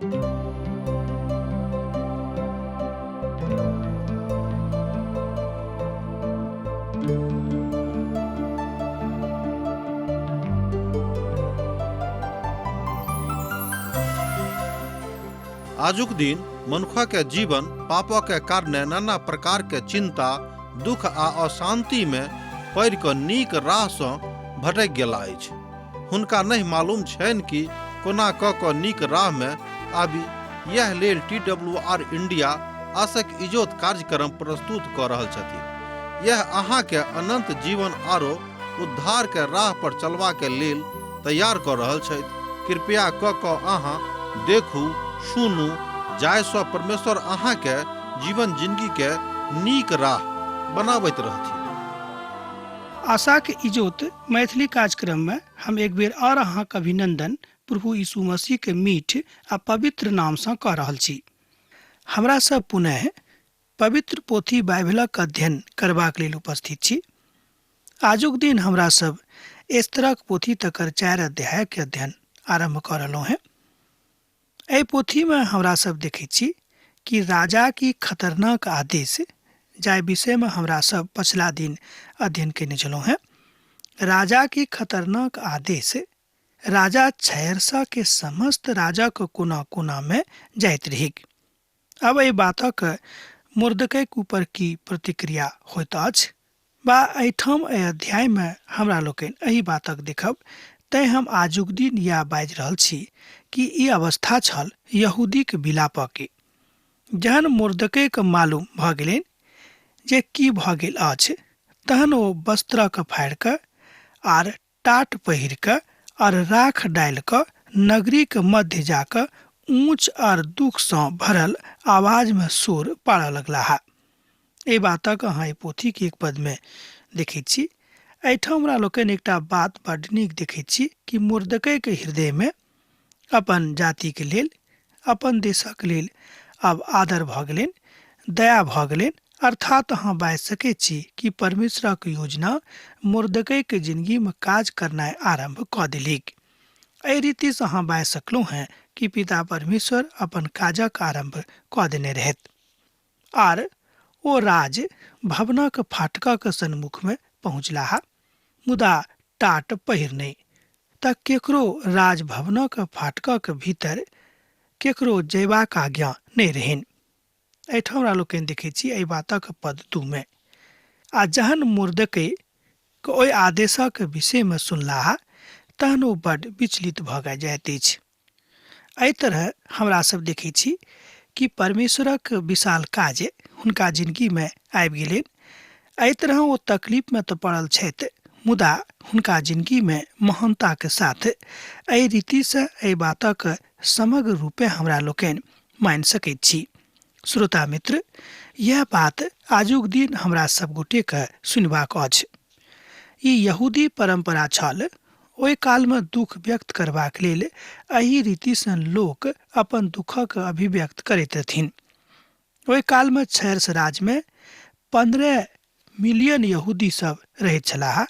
आजुक दिन मनुखा के जीवन पापा के कारणे नाना प्रकार के चिंता, दुख आ अशांति में पड़ क नीक राह सँ भटक गेला अछि। हुनका नहीं मालूम छनि कि कोना क नीक राह में आबि। यह लेल TWR इंडिया आशक इजोत कार्यक्रम प्रस्तुत क रहल छथि। यह अहाँ के अनंत जीवन आरो उद्धार के राह पर चलवा के लेल तैयार क रहल छथि। कृपया क अहाँ देखू, सुनू, जायसँ परमेश्वर अहाँ के जीवन जिंदगी के नीक राह बनाबैत रहथिन। आशा के इजोत मैथिली कार्यक्रम में हम एक बेर और अहाँ के अभिनंदन प्रभु यीशु मसीह के मीठ आ पवित्र नाम से कह रहल छी। हमरा सब पुनः पवित्र पोथी बाइबलक अध्ययन करबाक लेल उपस्थित छी। आजुक दिन हमरा सब एस्तरक पोथी तकर 4 अध्याय के अध्ययन आरंभ कर रहलहुँ हैं। एहि पोथी में हमरा सब देखै छी कि राजा की खतरनाक आदेश, जाय विषय में हमरा सब पछिला दिन अध्ययन केने छलहुँ हैं। राजा की खतरनाक आदेश। राजा छैरसा के समस्त राजा के कोना कोना में जाइत रहिक। अब एहि बातक मुर्दकै के ऊपर की प्रतिक्रिया होइत अछि बा एहिठाम एहि अध्याय में हमरा लोकनि एहि बातक देखब। तैं हम आजुक दिन या बाजि रहल छी कि ई अवस्था छल यहूदी के विलाप के। जहन मुर्दकै के मालूम भ गेलनि जे की भ गेल अछि, तहन ओ वस्त्रक फाड़ि क आर टाट पहिर क और राख डालि क नगरी के मध्य जाकर ऊंच और दुख से भरल आवाज में शोर पाड़ लगलाह। ए बातक अहाँ ई पोथी के एक पद में देखै छी। एहिठाम हमरा लोकनि एकटा बात बड्ड नीक देखै छी कि मुर्दकै के हृदय में अपन जाति के लेल, अपन देशक लेल अब आदर भ गेलनि, दया भ गेलनि। अर्थात अहाँ बाजि सकै छी कि परमेश्वरक योजना मुर्दकै के जिंदगी में काज करनाइ आरंभ क देलिक। एहि रीति से अहाँ बाजि सकलहुँ हैं कि पिता परमेश्वर अपन काजक आरंभ क देने रहथि। आर ओ राज भवनक फाटकक सन्मुख में पहुँचलाहा, मुदा टाट पहिरने त केकरो राजभवनक फाटकक भीतर केकरो जयबाक आज्ञा नहीं रहनि। एहिठाम हमरा लोकनि देखै छी एहि बातक पद 2 में। आ जहन मुर्दकै के ओहि आदेशक विषय में सुनलाहा, तहन ओ बड्ड विचलित भ जाइत अछि। एहि तरह हमरा सब देखै छी कि परमेश्वरक विशाल काज हुनका जिंदगी में आबि गेलनि। एहि तरह ओ तकलीफ में तो पड़ल छथि, मुदा हुनका जिंदगी में महानता के साथ एहि रीति से एहि बातक समग्र रूपे हमरा लोकनि मानि सकैत छी। श्रोता मित्र, यह बात आजुक दिन हमरा सब गोटे के सुनबाक अछि। ई यहूदी परंपरा छल। ओहि काल में दुख व्यक्त करबाक लेल एहि रीति से लोक अपन दुखक अभिव्यक्त करैत रहथिन। ओहि काल में छैरस राज में 15 मिलियन यहूदी सब रहैत छलाह।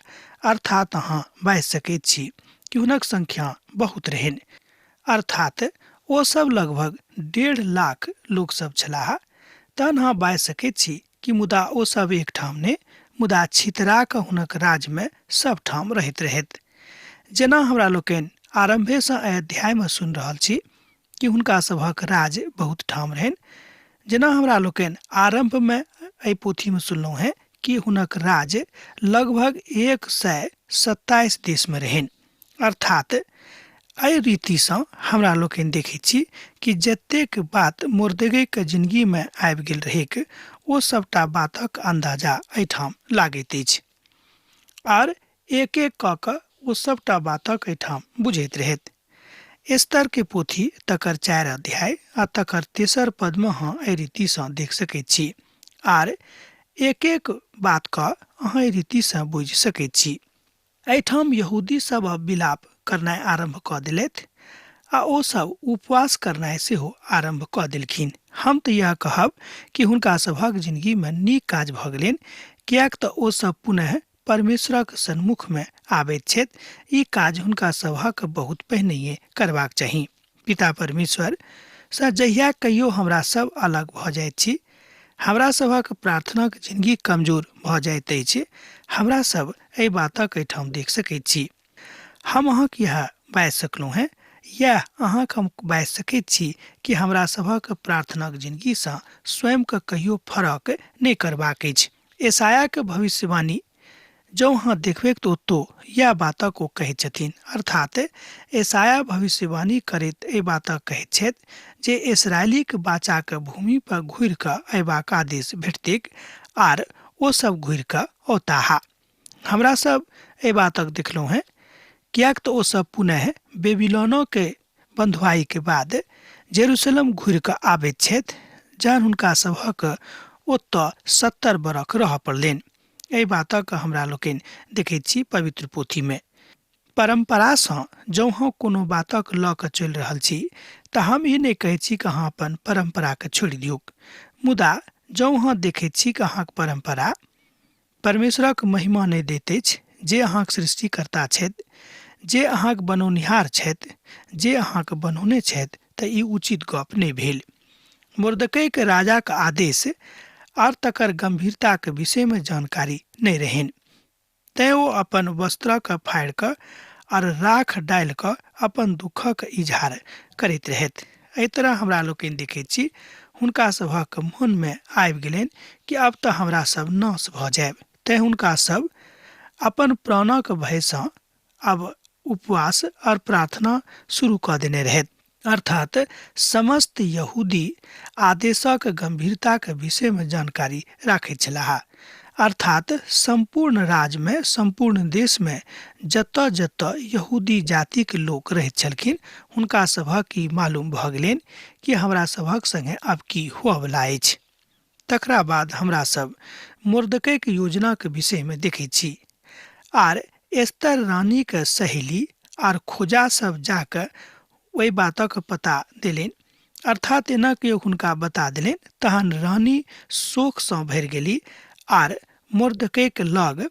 अर्थात अहाँ बाजि सकैत छी कि हुनक संख्या बहुत रहनि। अर्थात ओ सब लगभग 1.5 लाख लोग सब छलाह। तहन अहाँ बाजि सकैत छी कि मुदा ओ सब एक ठाम ने, मुदा छितरा क हुनक राज में सब ठाम रहैत रहथि। जेना हमरा लोकनि आरंभे से एहि अध्याय में सुनि रहल छी कि हुनका सभक राज बहुत ठाम रहनि। जेना हमरा लोकनि आरंभ में एहि पोथी में सुनलहुँ हैं कि हुनक राज लगभग 127 देश में रहनि। अर्थात एहि रीति से हमरा लोकनि देखै छी कि जतेक बात मुर्दकै के जिंदगी में आबि गेल रहेक, ओ सबटा बातक अंदाजा एहिठाम लागैत अछि। आर एक एक क क ओ सबटा बातक एहिठाम बुझैत रहथि। एस्तर के पोथी तकर 4 अध्याय आ तकर 3 पद में अहाँ एहि रीति से देख सकैत छी। आर एक एक बात का अहाँ एहि रीति से बुझि सकैत छी। एहिठाम यहूदी सब अब विलाप करनाइ आरंभ क देलथि आ ओ सब उपवास करनाइ सेहो आरंभ क देलखिन। हम तऽ यह कहब कि हुनका सभक जिंदगी में नीक काज भ गेलनि, कियाक तऽ ओ सब पुनः परमेश्वरक सन्मुख में आबैत छथि। ई काज हुनका सभक बहुत पहिनहिए करबाक चाही। पिता परमेश्वर सँ जहिया कहियो हमरा सब अलग भऽ जाइत छी, हमरा सभक प्रार्थनाक जिंदगी कमजोर भऽ जाइत अछि, हमरा सब एहि बातक एहिठाम देख सकैत छी। हम अहाँक यह बाजि सकलहुँ हैं, या अहाँक हम बाजि सकैत छी कि हमरा सभक प्रार्थनाक जिंदगीसँ स्वयंके कहियो फरक नहि करबाक अछि। यशायाके भविष्यवाणी जँ अहाँ देखबै तऽ ओतौ यह बातक ओ कहैत छथिन, अर्थात यशाया भविष्यवाणी करैत एहि बातक कहैत छथि जे इसराइलीक बाचाके भूमि पर घुरि कऽ अयबाक आदेश भेटतैक आर ओ सब घुरि कऽ औताहा। हमरा सब एहि बातक देखलहुँ हैं, कियाक तऽ ओ सब पुनः बेबीलोनो के बंधुआई के बाद जेरूशलेम घुरि कऽ आबैत छथि, जहन हुनका सभक ओतऽ 70 बरख रहऽ पड़लनि। एहि बातक हमरा लोकनि देखैत छी पवित्र पोथीमे। परम्परासँ जँ हम कोनो बातक लऽ कऽ चलि रहल छी तऽ हम ई नहि कहैत छी कि अहाँ अपन परम्पराके छोड़ि दियौक, मुदा जँ अहाँ देखैत छी कि अहाँक परम्परा परमेश्वरक महिमा नहि दैत अछि, जे अहाँक सृष्टिकर्ता छथि, जे अहाँक बनौनिहार छथि, जे अहाँक बनौने छथि, तऽ ई उचित गप नहि भेल। मुर्दकैके राजाक आदेश आर तकर गंभीरताके विषयमे जानकारी नहि रहनि, तैँ ओ अपन वस्त्रक फाड़ि कऽ आर राख डालि कऽ अपन दुखक इजहार करैत रहथि। एहि तरह हमरा लोकनि देखैत छी हुनका सभक मोनमे आबि गेलनि कि आब तऽ हमरा सब नाश भऽ जायब, तैँ हुनका सब अपन प्राणक भयसँ आब उपवास और प्रार्थना शुरू कऽ देने रहथि। अर्थात समस्त यहूदी आदेशक गंभीरताके विषयमे जानकारी राखैत छलाह, अर्थात संपूर्ण राज्यमे, संपूर्ण देशमे जतऽ जतऽ यहूदी जातिके लोक रहैत छलखिन, हुनका सभक ई मालूम भऽ गेलनि कि हमरा सभक संगे आब की हुअवला अछि। तकरा बाद हमरा सब मुर्दकैके योजनाके विषयमे देखैत छी, आर एस्तर रानीके सहेली आर खोजा सब जाकऽ ओहि बातक पता देलनि, अर्थात एना कि हुनका बता देलनि। तहन रानी शोकसँ भरि गेली आर मुर्दकैके लग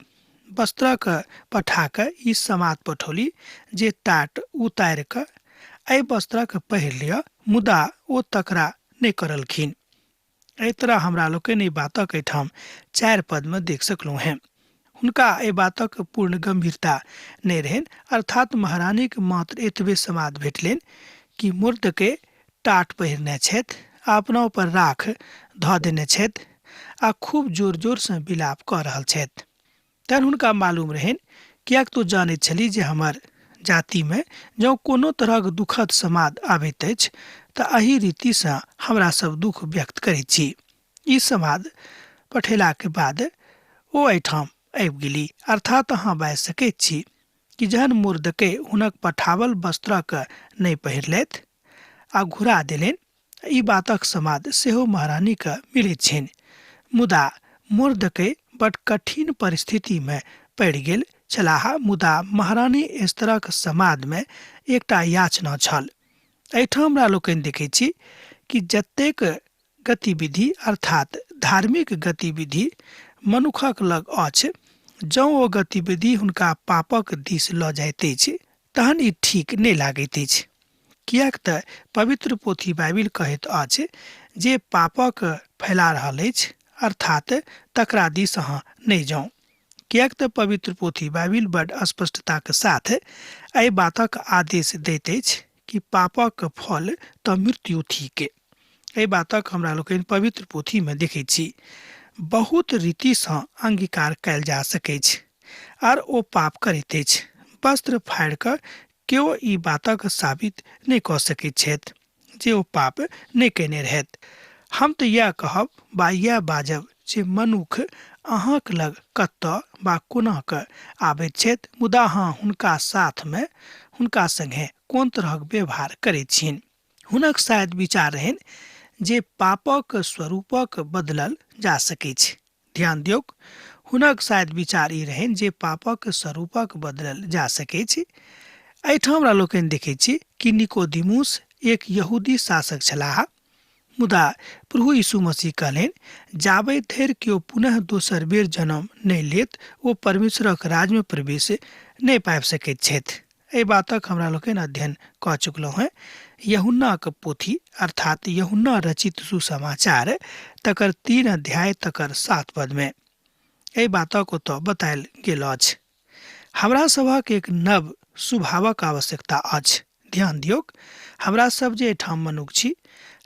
वस्त्रक पठा कऽ ई समाद पठौली जे टाट उतारि कऽ एहि वस्त्रक पहिर लिअ, मुदा ओ तकरा नहि करलखिन। एहि तरह हमरा लोकनि एहि बातक एहिठाम 4 पदमे देख सकलहुँ हैं। हुनका एहि बातक पूर्ण गंभीरता नहि रहनि, अर्थात महारानीके मात्र एतबे समाद भेटलनि कि मुर्दकै टाट पहिरने छथि, अपना ऊपर राख धऽ देने छथि आ खूब जोर जोरसँ विलाप कऽ रहल छथि। तहन हुनका मालूम रहनि, कियाक तो जानैत छली जे हमर जातिमे जँ कोनो तरहक दुखद समाद आबैत अछि तऽ एही रीतिसँ हमरा सब दुख व्यक्त करैत छी। ई समाद पठेलाके बाद ओ एहिठाम आबि गेली, अर्थात अहाँ बाजि सकैत छी कि जहन मुर्दकै हुनक पठावल वस्त्रक नहि पहिरलथि आ घुरा देलनि, ई बातक समाद सेहो महारानीके मिलैत छनि, मुदा मुर्दकै बड कठिन परिस्थितिमे पड़ि गेल छलाह। मुदा महारानी एस्तरक समादमे एकटा याचना छल। एहिठाम हमरा लोकनि देखैत छी कि जतेक गतिविधि अर्थात धार्मिक गतिविधि मनुखक लग अछि, जँ ओ गतिविधि हुनका पापक दिस लऽ जाइत अछि तहन ई ठीक नहि लागैत अछि, कियाक तऽ पवित्र पोथी बाइबिल कहैत अछि जे पापक फैला रहल अछि, अर्थात तकरा दिस अहाँ नहि जाउ, कियाक तऽ पवित्र पोथी बाइबिल बड स्पष्टताके साथ एहि बातक आदेश दैत अछि कि पापक फल तऽ मृत्यु थिक। एहि बातक हमरा लोकनि पवित्र पोथीमे देखैत छी। बहुत रीतिसँ अंगीकार कयल जा सकैत छै आर ओ पाप करैत अछि। वस्त्र फाड़ि कऽ केओ ई बातक साबित नहि कऽ सकैत छथि जे ओ पाप नहि कयने रहथि। हम तऽ इएह कहब वा इएह बाजब जे मनुख अहाँक लग कतऽ वा कोना कऽ आबैत छथि, मुदा अहाँ हुनका साथमे हुनका संगे कोन तरहक व्यवहार करैत छियनि। हुनक शायद विचार रहनि जे पापक स्वरूपक बदलल जा सकैत छै। ध्यान दियौक, हुनक शायद विचार ई रहनि जे पापक स्वरूपक बदलल जा सकैत छै। एहिठाम हमरा लोकनि देखैत छी कि निकोदिमुस एक यहूदी शासक छलाह, मुदा प्रभु यीशु मसीह कहलनि जाबे धरि केओ पुनः दोसर बेर जन्म नहि लेत ओ परमेश्वरक राज्यमे प्रवेश नहि पाबि सकैत छथि। एहि बातक हमरा लोकनि अध्ययन कऽ चुकलहुँ हैं। यूहन्नाक पोथी अर्थात यूहन्ना रचित सुसमाचार तकर 3 अध्याय तकर 7 पद में एहि बातक ओतऽ बतायल गेल अछि। हमरा सभक एक नव स्वभावक आवश्यकता अछि। ध्यान दियौक, हमरा सब जे एहिठाम मनुख छी,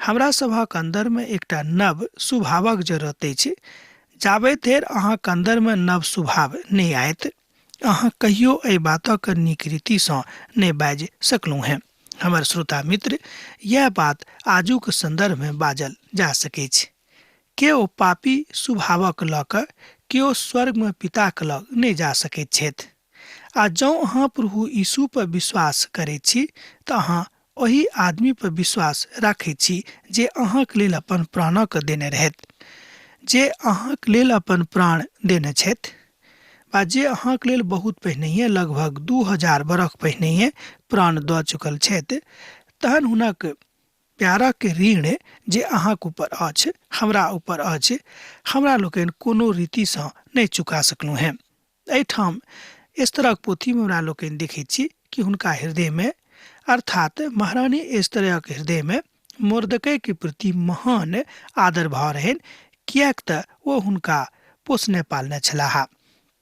हमरा सभक अंदर में एकटा नव स्वभावक जरूरत अछि। जाबे धरि अहाँक अंदर में नव स्वभाव नहीं आयत, अहाँ कहियो एहि बातक नीक रीतिसँ नहीं बाजि सकलहुँ हैं। हमर श्रोता मित्र, यह बात आजुक संदर्भ में बाजल जा सकै छै। केओ पापी स्वभावक लऽ कऽ केओ स्वर्ग में पिताक लग नहीं जा सकैत छथि। आ जँ अहाँ प्रभु यीशु पर विश्वास करैत छी तऽ अहाँ ओही आदमी पर विश्वास राखैत छी जे अहाँक लेल अपन प्राणक देने रहथि, जे अहाँक लेल अपन प्राण देने छथि, वा जे अहाँक लेल बहुत पहिनहिए लगभग 2000 बरख पहिनहिए प्राण दऽ चुकल छथि। तहन हुनक प्यारक ऋण जे अहाँक ऊपर अछि, हमरा ऊपर अछि, हमरा लोकनि कोनो रीतिसँ नहीं चुका सकलहुँ हैं। एहिठाम एस्तरक पोथी में हमरा लोकनि देखैत छी कि हुनका हृदय में अर्थात महारानी एस्तरक हृदय में मोर्दकै के प्रति महान आदर भाव रहनि, किएक तऽ ओ हुनका पोसने पालने छलाह।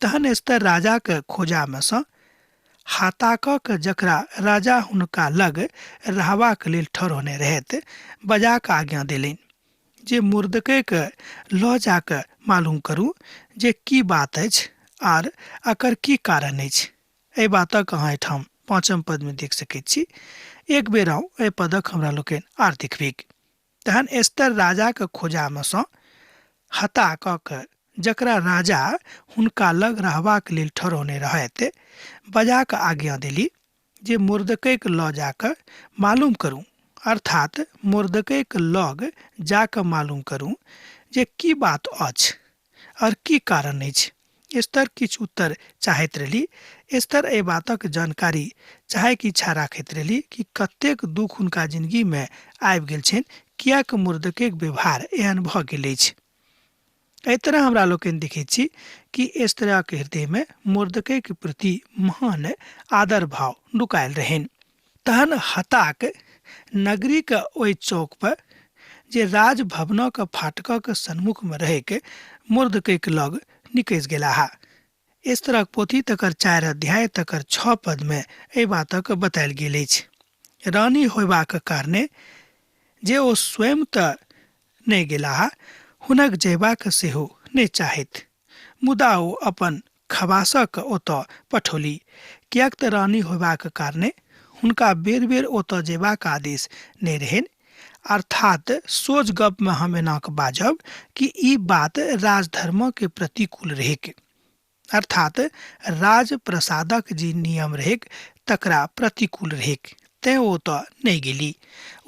तहन एस्तर राजा के खोजा में सँ हाताकक जकरा राजा हुनका लग रहबाक लेल ठहरौने रहथि, बजा कऽ आज्ञा देलनि जे मुर्दकै के लऽ जाकऽ मालूम करू जे की बात अछि आर एकर की कारण अछि। एहि बातक अहाँ एहिठाम 5म पद में देख सकैत छी। एक बेर आउ एहि पदक हमरा लोकनि आर देखबीक। तहन एस्तर राजा के खोजा में सँ हाताकक जकरा राजा हुनका लग रहबाक लेल ठहरौने रहथि, बजा कऽ आज्ञा देली जे मुर्दकै के लऽ जाकऽ मालूम करू, अर्थात मुर्दकै के लग जाकऽ मालूम करू जे की बात अछि और की कारण अछि। एस्तर किछु उत्तर चाहैत रहली। एस्तर एहि बातक जानकारी चाहे की इच्छा राखैत रहली कि कतेक दुख हुनका जिंदगी में आबि गेल छनि, किएक मुर्दकै के व्यवहार एहन भऽ गेल अछि। एहि तरह हमरा लोकनि देखैत छी कि एस्तर के हृदय में मुर्दकै के प्रति महान आदर भाव नुकायल रहनि। तहन हताक नगरी के ओहि चौक पर जे राज भवनक फाटकक सन्मुख में रह के मुर्दकै के लग निकैस गेलाह। एस्तरक पोथी तकर 4 अध्याय तकर 6 पद में एहि बातक बतायल गेल अछि। रानी होयबाक कारणे जे ओ स्वयं तऽ नहीं गेलाह, हुनक जयबाक सेहो नहीं चाहैत, मुदा ओ अपन खवासक ओतऽ पठौली, किएक तऽ रानी होयबाक कारणे हुनका बेर बेर ओतऽ जयबाक आदेश नहीं रहनि। अर्थात सोझ गप में हम एनाक बाजब कि ई बात राजधर्म के प्रतिकूल रहेक, अर्थात राज प्रसादक जे नियम रहेक तकरा प्रतिकूल रहेक, तैं ओ ओतऽ नहीं गेली।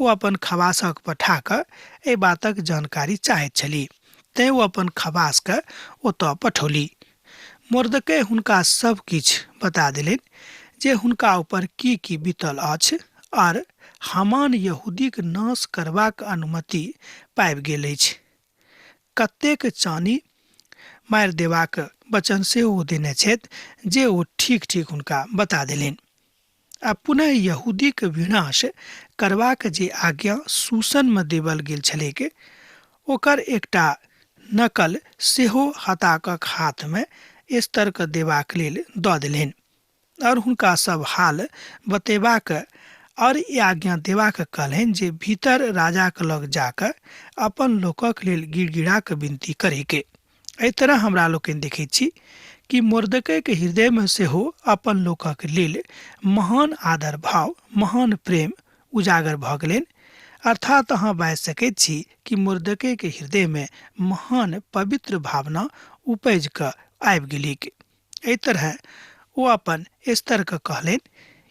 ओ अपन खवासक पठा कऽ एहि बातक जानकारी चाहैत छली, तैं ओ अपन खवास के ओतऽ पठौली। मुर्दकै हुनका सब किछु बता देलनि जे हुनका ऊपर की बीतल अछि, और हामान यहूदीक नाश करबाक अनुमति पाबि गेल अछि। कतेक चानी मारि देबाक वचन सेहो देने छथि जे ओ ठीक ठीक हुनका बता देलनि। आ पुनः यहूदीक विनाश करबाक जे आज्ञा सूसन में देवल गेल छलैक, ओकर एकटा नकल सेहो हताकक हाथ में एस्तर के देबाक लेल दऽ देलनि, और हुनका सब हाल बतेबाक और ई आज्ञा देबाक कहलनि जे भीतर राजा के लग जाकऽ अपन लोकक लेल गिड़गिड़ा के विनती करैके। एहि तरह हमरा लोकनि देखैत छी कि मुर्दकै के हृदय में सेहो अपन लोकक लेल महान आदर भाव, महान प्रेम उजागर भऽ गेलनि। अर्थात अहाँ बाजि सकैत छी कि मुर्दकै के हृदय में महान पवित्र भावना उपजि कऽ आबि गेलीक। एहि तरह ओ अपन एस्तर के कहलनि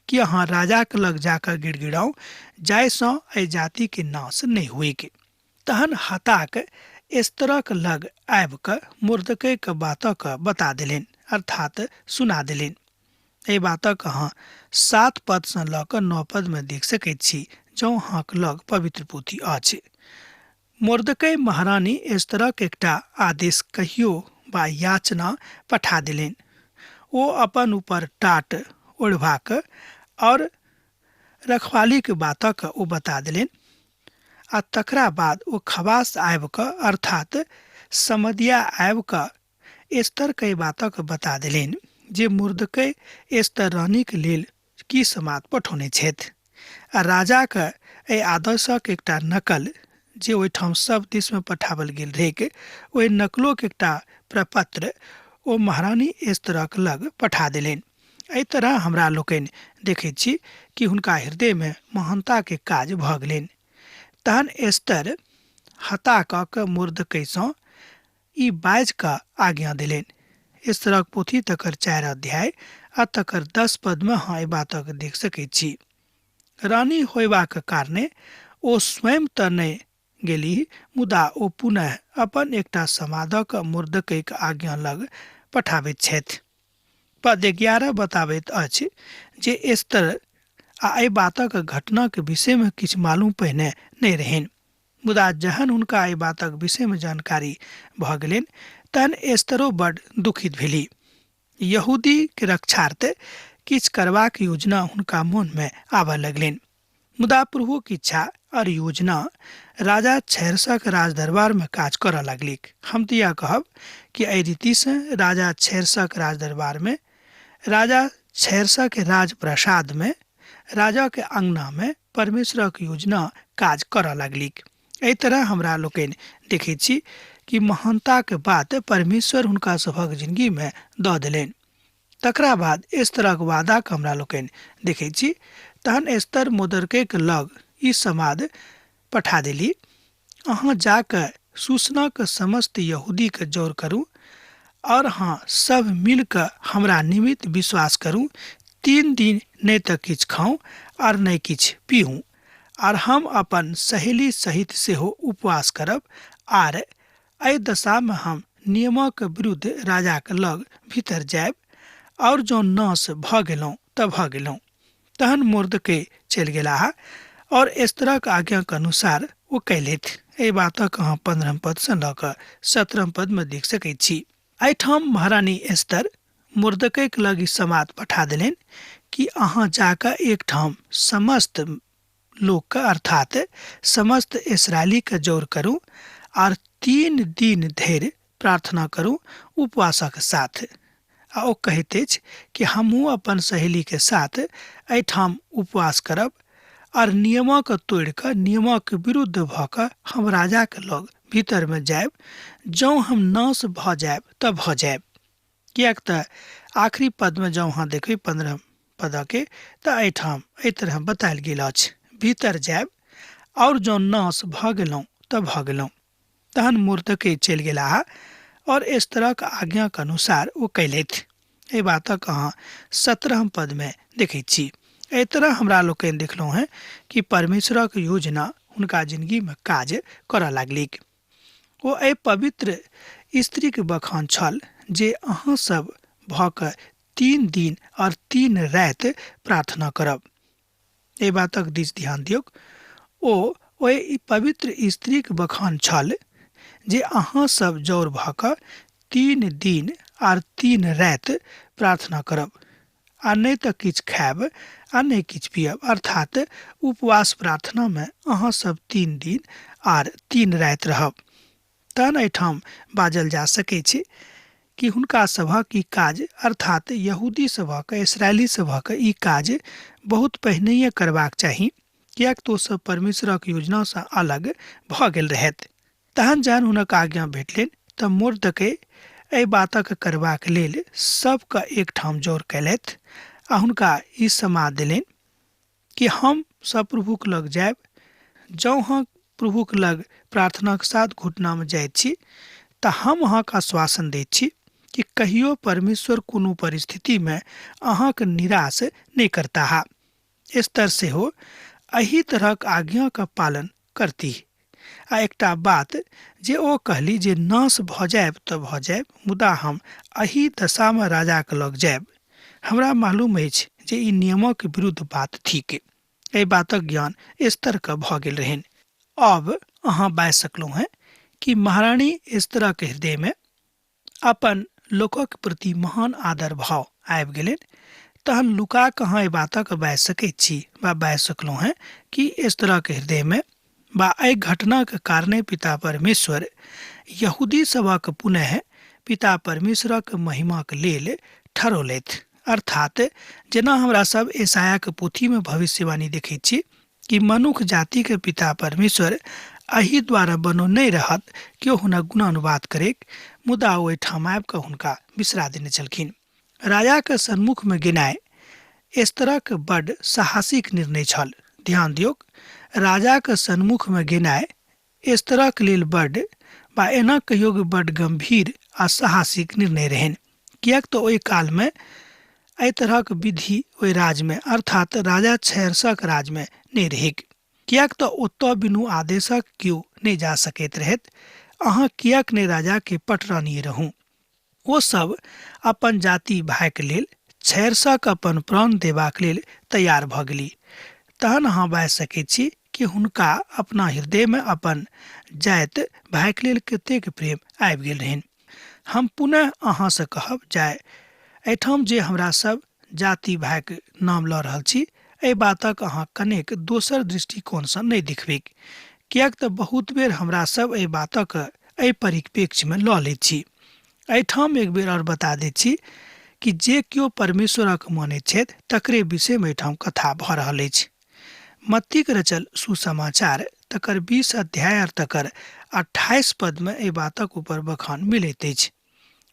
कि अहाँ राजा के लग जाकर गिड़गिड़ाऊ, जाहिसँ एहि जाति के नाश नहीं हुएके। तहन हताक एस्तरक लग आबि कऽ मुर्दकै के बातक बता देलनि, अर्थात सुना देलनि। एहि बातक अहाँ 7 पद से लऽ कऽ 9 पद में देख सकैत छी, जँ अहाँक लग पवित्र पोथी अछि। मुर्दकै महारानी एस्तरक एकटा आदेश कहियो वा याचना पठा देलनि। ओ अपन ऊपर टाट ओढ़बाक और रखवाली के बातक ओ बता दिलेन। आ तकरा बाद ओ खवास आयब क अर्थात समदिया आयब क एस्तर के बातक बता दिलेन जे मुर्दकै एस्तर रानी के लेल की समाद पठौने छथि। आ राजा के एहि आदेशक एकटा नकल जे ओहिठाम सब दिस में पठावल गेल रहेक, ओहि नकलोक एकटा प्रपत्र ओ महारानी एस्तरक लग पठा देलनि। एहि तरह हमरा लोकनि देखैत छी कि हुनका हृदय में महानता के काज भ गेलनि। तहन एस्तर हता क के मुर्दकै सँ ई बाजि क आज्ञा देलनि। एस्तरक पोथी तकर 4 अध्याय आ तकर 10 पद में अहाँ एहि बातक देख सकैत छी। रानी होयबाक कारणे ओ स्वयं त नहि गेली, मुदा ओ पुनः अपन एकटा समादक मुर्दकैक आज्ञा लग पठाबैत छथि। पद 11 बताबैत अछि जे एस्तर आ एहि बातक घटना के विषय में किछु मालूम पहिने नहि रहनि, मुदा जहन हुनका एहि बातक विषय में जानकारी भ गेलनि तहन एस्तरो बड दुखित भेली। यहूदी के रक्षार्थ किछु करबाक योजना हुनका मन में आबय लगलनि, मुदा प्रभुक इच्छा और योजना राजा छैरसक राजदरबार में काज करऽ लगलिक। हम तो यह कहब कि एहि रीति से राजा छैरसक राजदरबार में, राजा छैरसा के राजप्रसाद में, राजा के अंगना में परमेश्वरक योजना काज करऽ लगलिक। एहि तरह हमरा लोकनि देखैत छी कि महानता के बात परमेश्वर हुनका सभक जिंदगी में दऽ देलनि। तकरा बाद एस्तरक वादा के हमरा लोकनि देखैत छी। तहन एस्तर मुर्दकै के लग ई समाद पठा देली, अहाँ जाकर सूसनक समस्त यहूदी के जोर करू और हाँ सब मिलकर हमरा निमित्त विश्वास करू। 3 दिन नहीं तो किछ खाऊं और नहीं किछ पीऊं, और हम अपन सहेली सहित सेहो उपवास करब, और एहि दशा में हम नियमक विरुद्ध राजा के लग भीतर जायब, और जो नाश भ गेलौं त भ गेलौं। तहन मुर्दकै चलि गेलाह और एस्तरक आज्ञा के अनुसार वो कैलथि। एहि बातक अहाँ 15 पद से लऽ कऽ 17 पद में देख सकैत छी। एहिठाम महारानी एस्तर मुर्दकै के लग ई समाद पठा देलनि कि अहाँ जाकर एकठाम समस्त लोक के अर्थात समस्त इस्राएली के जोर करू और 3 दिन धरि प्रार्थना करू उपवासक साथ। आ ओ कहैत अछि कि हमहूँ अपन सहेली के साथ एहिठाम उपवास करब और नियमक तोड़ि कऽ नियमक विरुद्ध भऽ कऽ हम राजा के लग भीतर में जायब। जँ हम नाश भ जायब तऽ भ जायब, किएक तऽ आखिरी पद में जँ अहाँ देखबै 15 पद के तऽ एहिठाम एहि तरह बतायल गेल अछि, भीतर जायब और जँ नाश भ गेलौं तऽ भ गेलौं। तहन मुर्दकै चलि गेलाह और एस्तरक आज्ञा के अनुसार ओ कैलथि। एहि बातक अहाँ 17 पद में देखैत छी। एहि तरह हमरा लोकनि देखलहुँ हैं कि परमेश्वरक योजना हुनका जिंदगी में काज करऽ लागलिक। ओ एहि पवित्र स्त्री के बखान छल जे अहाँ सब भऽ कऽ 3 दिन और 3 राति प्रार्थना करब। एहि बातक दिस ध्यान दियौक। ओ ओहि पवित्र स्त्री के बखान छल जे अहाँ सब जोर भऽ कऽ 3 दिन और 3 राति प्रार्थना करब, आ नहीं तो किछ खायब आ नहीं किछ पियब, अर्थात उपवास प्रार्थना में अहाँ सब 3 दिन और 3 राति रहब। तहन एहिठाम बाजल जा सकै छै कि हुनका सभक ई काज अर्थात यहूदी सभक इस्राएली सभक ई काज बहुत पहिनहिए करबाक चाही, किएक तो सब परमेश्वरक योजना से अलग भऽ गेल रहथि। तहन जहन हुनक आज्ञा भेटलनि तऽ मुर्दकै एहि बातक करबाक लेल सबके एकठाम जोर कैलथि आ हुनका ई समाद देलनि कि हम सब प्रभुक लग जायब। जँ अहाँ प्रभुक लग प्रार्थना के साथ घुटना में जाइत छी तऽ हम अहाँके आश्वासन दैत छी कि कहियो परमेश्वर कोनो परिस्थिति में अहाँके निराश नहीं करता। एस्तर सेहो एही तरहक आज्ञा का पालन करती। आ एकटा बात जे ओ कहली जे नाश भ जायब तऽ भ जायब, मुदा हम एही दशा में राजा के लग जायब। हमरा मालूम अछि जे ई नियमक विरुद्ध बात थिक। एहि बातक ज्ञान एस्तर के भऽ गेल रहनि। अब अहाँ बाजि सकलहुँ हैं कि महारानी एस्तर के हृदय में अपन लोकक प्रति महान आदर भाव आबि गेलनि। तहन लुका कहाँ ए बातक बाजि सकैत छी वा बाजि सकलहुँ हैं कि इस तरह के हृदय में बा एहि घटनाक कारणे पिता परमेश्वर यहूदी सभक पुनः पिता परमेश्वरक महिमाक लेल ठहरौलथि। अर्थात जेना हमरा सब यशायाक पोथी में भविष्यवाणी देखैत छी कि मनुख जाति के पिता परमेश्वर एहि द्वारा बनो नहीं रहत केओ हुनक गुणानुवाद करेक, मुदा ओहिठाम आबि कऽ हुनका बिसरा देने छलखिन। राजा के सन्मुख में गेनाइ इस तरह के बड़ साहसिक निर्णय छल। ध्यान दियौक, राजा के सन्मुख में गेनाइ इस तरह के लेल बड़ बा एना कहियो बड़ गंभीर आ साहसिक निर्णय रहन, कियाक तो ओहि काल में एहि तरहक विधि ओहि राज में अर्थात राजा छैरसक राज में नहीं रहेक, कियाक तो ओतऽ बिनु आदेशक केओ नहीं जा सकैत रहत। अहाँ कियाक नहीं राजा के पटरानी रहू। ओ सब अपन जाति भाइक लेल छैरसक अपन प्राण देबाक लेल तैयार भऽ गेली। तहन अहाँ बाजि सकैत छी कि हुनका अपना हृदय में अपन जाति भाइक लेल कतेक प्रेम आबि गेल रहन। हम पुनः अहाँ से कहब जाय एहिठाम जे हमरा सब जाति भाइक नाम लऽ रहल छी, एहि बातक अहाँ कनेक दोसर दृष्टिकोण से नहीं देखबेक, कियाक तऽ बहुत बेर हमरा सब एहि बातक एहि परिप्रेक्ष्य में लऽ लैत छी। एहिठाम एक बेर और बता दैत छी कि जे केओ परमेश्वरक मानैत छथि तकरे विषय में एहिठाम कथा भऽ रहल अछि। मत्तीक रचल सुसमाचार तकर 20 अध्याय और तकर 28 पद में एहि बातक ऊपर बखान मिलैत अछि।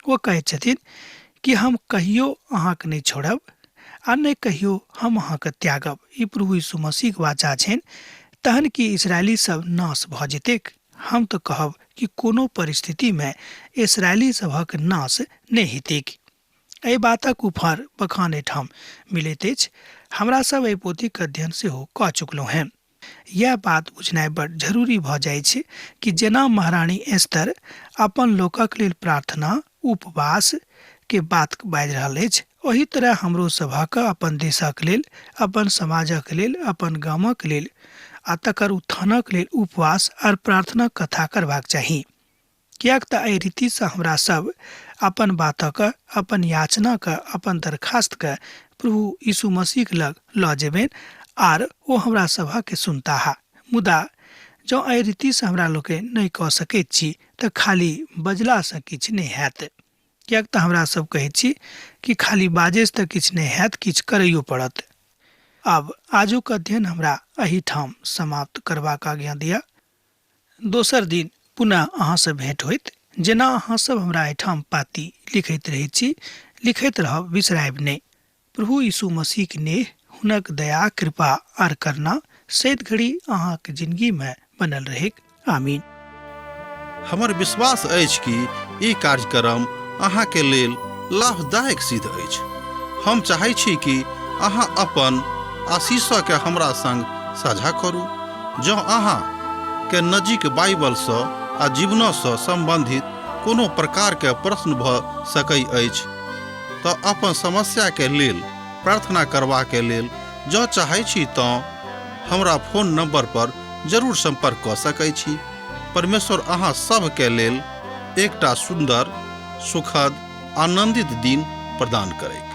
वो कहैत छथिन कि हम कहियो अहाँके नहीं छोड़ब आ नहीं कहियो हम अहाँके त्यागब। ई प्रभु यीशु मसीह के वाचा छनि। तहन कि इसराइली सब नाश भऽ जेतैक? हम तो कहब कि कोनो परिस्थिति में इसराइली सभक नाश नहीं हेतैक। एहि बातक ऊपर बखान एहिठाम मिलैत अछि। हमरा सब एहि पोथीक अध्ययन सेहो कऽ चुकलहुँ हैं। यह बात बुझनाइ बड़ जरूरी भऽ जाइ छै कि जेना महारानी एस्तर अपन लोकक लेल प्रार्थना उपवास के बात बाजि रहल अछि, ओही तरह हमरो सभक अपन देशक लेल, अपन समाजक लेल, अपन गामक लेल आ तकर उत्थानक लेल उपवास और प्रार्थना कथा करबाक चाही। कियाक तऽ एहि रीति से हमरा सब अपन बातक, अपन याचनाक, अपन दरखास्त के प्रभु यीशु मसीह के लग लऽ जेबनि आर ओ हमरा सभा के सुनता। मुदा जँ एहि रीति से हमरा लोके नहीं कऽ सकैत छी तऽ खाली बजला से किछु नहीं हैत। कियाक तऽ हमरा सब कहैत छी कि खाली बाजे से तऽ किछु नहीं हैत, किछु करैयो पड़त। अब आजुक अध्ययन हमरा एहिठाम समाप्त करबाक आज्ञा दिया। दोसर दिन पुनः अहाँ से भेंट होइत। जेना अहाँ सब हमरा एहिठाम पाती लिखैत रहैत छी, लिखैत रहब, बिसरायब नहीं। प्रभु यीशु मसीह के नेह, हुनक दया, कृपा आर करना सैत घड़ी अहाँ के जिंदगी में बनल रहेक। आमीन। हमर विश्वास अछि कि ई कार्यक्रम अहाँ के लेल लाभदायक सिद्ध अछि। हम चाहै छी कि अहाँ अपन आशीषक के हमरा संग साझा करू। जँ अहाँ के नजीक बाइबल से आ जीवन से संबंधित कोनो प्रकार के प्रश्न भऽ सकै अछि तऽ अपन समस्या के लेल प्रार्थना करबा के लेल जँ चाहै छी तऽ हमरा फोन नंबर पर जरूर संपर्क कऽ सकै छी। परमेश्वर अहाँ सब के लेल एकटा सुंदर, सुखद, आनंदित दिन प्रदान करैक।